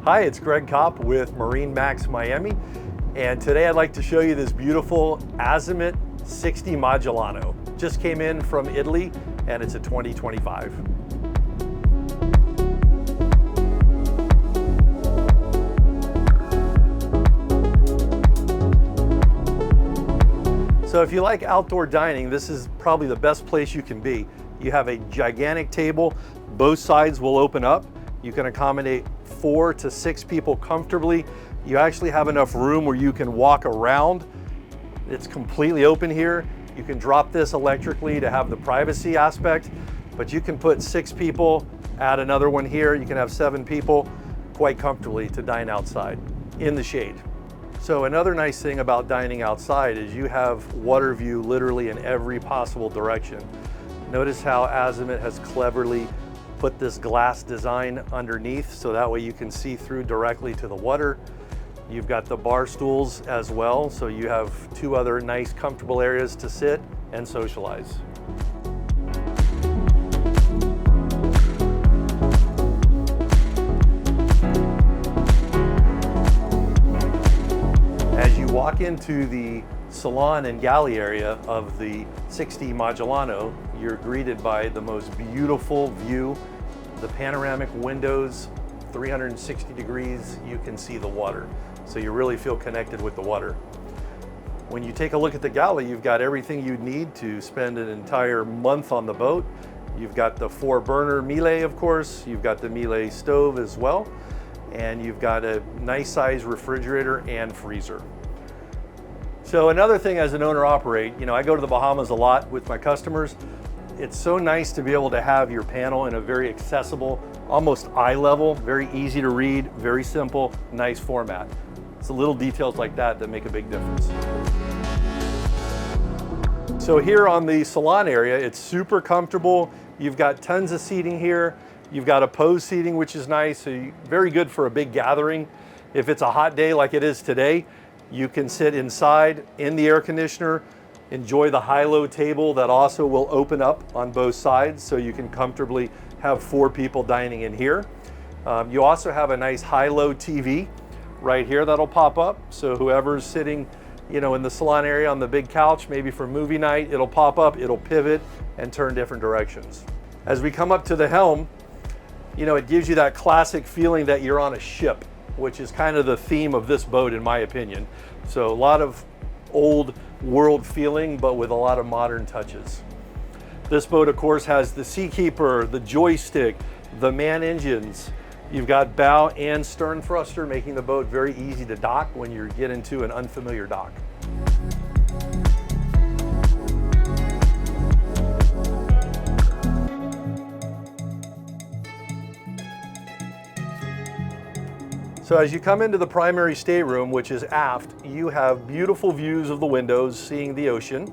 Hi, it's Greg Kopp with MarineMax Miami, and today I'd like to show you this beautiful Azimut 60 Magellano. Just came in from Italy, and it's a 2025. So if you like outdoor dining, this is probably the best place you can be. You have a gigantic table, both sides will open up. You can accommodate 4 to 6 people comfortably. You actually have enough room where you can walk around. It's completely open here. You can drop this electrically to have the privacy aspect, but you can put 6 people, add another one here. You can have 7 people quite comfortably to dine outside in the shade. So another nice thing about dining outside is you have water view literally in every possible direction. Notice how Azimut has cleverly put this glass design underneath so that way you can see through directly to the water. You've got the bar stools as well, so you have 2 other nice comfortable areas to sit and socialize. As you walk into the Salon and Galley area of the 60 Magellano, you're greeted by the most beautiful view. The panoramic windows, 360 degrees, you can see the water. So you really feel connected with the water. When you take a look at the Galley, you've got everything you need to spend an entire month on the boat. You've got the 4-burner Miele, of course. You've got the Miele stove as well. And you've got a nice size refrigerator and freezer. So another thing as an owner-operate, I go to the Bahamas a lot with my customers. It's so nice to be able to have your panel in a very accessible, almost eye level, very easy to read, very simple, nice format. It's the little details like that that make a big difference. So here on the salon area, it's super comfortable. You've got tons of seating here. You've got opposed seating, which is nice, so very good for a big gathering. If it's a hot day like it is today, you can sit inside in the air conditioner, enjoy the high-low table that also will open up on both sides so you can comfortably have 4 people dining in here. You also have a nice high-low TV right here that'll pop up, so whoever's sitting in the salon area on the big couch, maybe for movie night, it'll pop up, it'll pivot and turn different directions. As we come up to the Helm, it gives you that classic feeling that you're on a ship, which is kind of the theme of this boat in my opinion. So a lot of old world feeling, but with a lot of modern touches. This boat, of course, has the Seakeeper, the joystick, the man engines. You've got bow and stern thruster, making the boat very easy to dock when you get into an unfamiliar dock. So as you come into the primary stateroom, which is aft, you have beautiful views of the windows, seeing the ocean.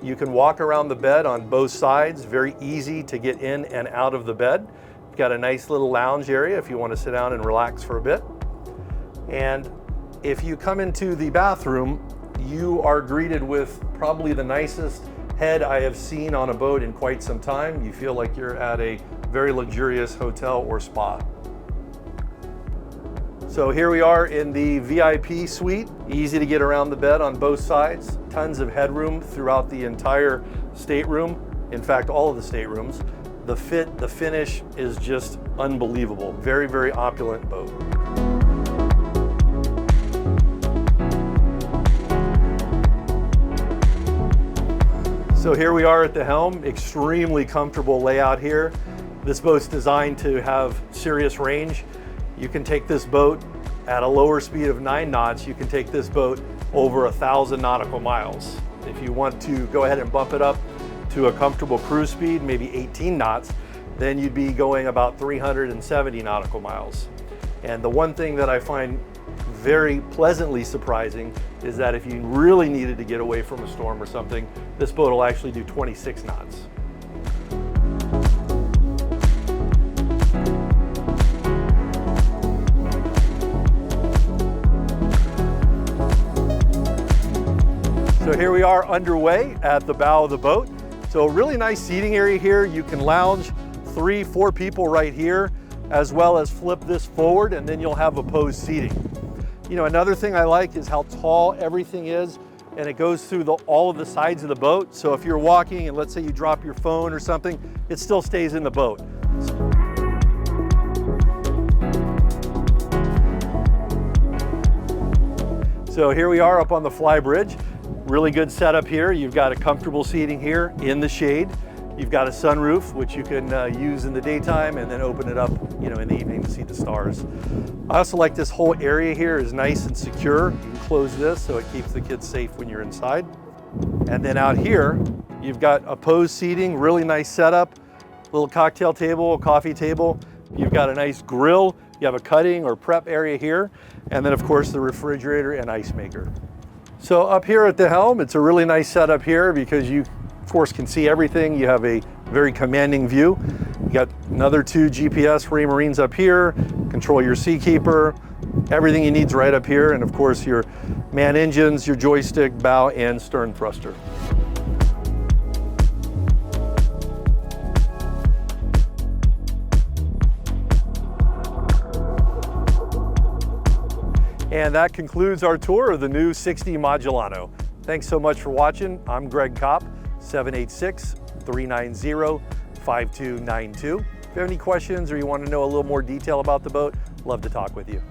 You can walk around the bed on both sides, very easy to get in and out of the bed. You've got a nice little lounge area if you want to sit down and relax for a bit. And if you come into the bathroom, you are greeted with probably the nicest head I have seen on a boat in quite some time. You feel like you're at a very luxurious hotel or spa. So here we are in the VIP suite. Easy to get around the bed on both sides. Tons of headroom throughout the entire stateroom. In fact, all of the staterooms. The fit, the finish is just unbelievable. Very, very opulent boat. So here we are at the Helm. Extremely comfortable layout here. This boat's designed to have serious range. You can take this boat at a lower speed of 9 knots. You can take this boat over 1,000 nautical miles. If you want to go ahead and bump it up to a comfortable cruise speed, maybe 18 knots, then you'd be going about 370 nautical miles. And the one thing that I find very pleasantly surprising is that if you really needed to get away from a storm or something, this boat will actually do 26 knots. So here we are underway at the bow of the boat. So a really nice seating area here. You can lounge 3-4 people right here. as well as flip this forward, and then you'll have opposed seating. You know, another thing I like is how tall everything is, and it goes through all of the sides of the boat. So if you're walking and let's say you drop your phone or something, it still stays in the boat. So here we are up on the fly bridge. Really good setup here. You've got a comfortable seating here in the shade. You've got a sunroof, which you can use in the daytime and then open it up, you know, in the evening to see the stars. I also like this whole area here is nice and secure. You can close this so it keeps the kids safe when you're inside. And then out here, you've got opposed seating, really nice setup, little cocktail table, coffee table. You've got a nice grill. You have a cutting or prep area here. And then of course the refrigerator and ice maker. So up here at the helm, it's a really nice setup here because you of course can see everything. You have a very commanding view. You got another 2 GPS Raymarines up here, control your seakeeper, everything you need's right up here. And of course your man engines, your joystick, bow and stern thruster. And that concludes our tour of the new 60 Magellano. Thanks so much for watching. I'm Greg Kopp, 786-390-5292. If you have any questions or you want to know a little more detail about the boat, love to talk with you.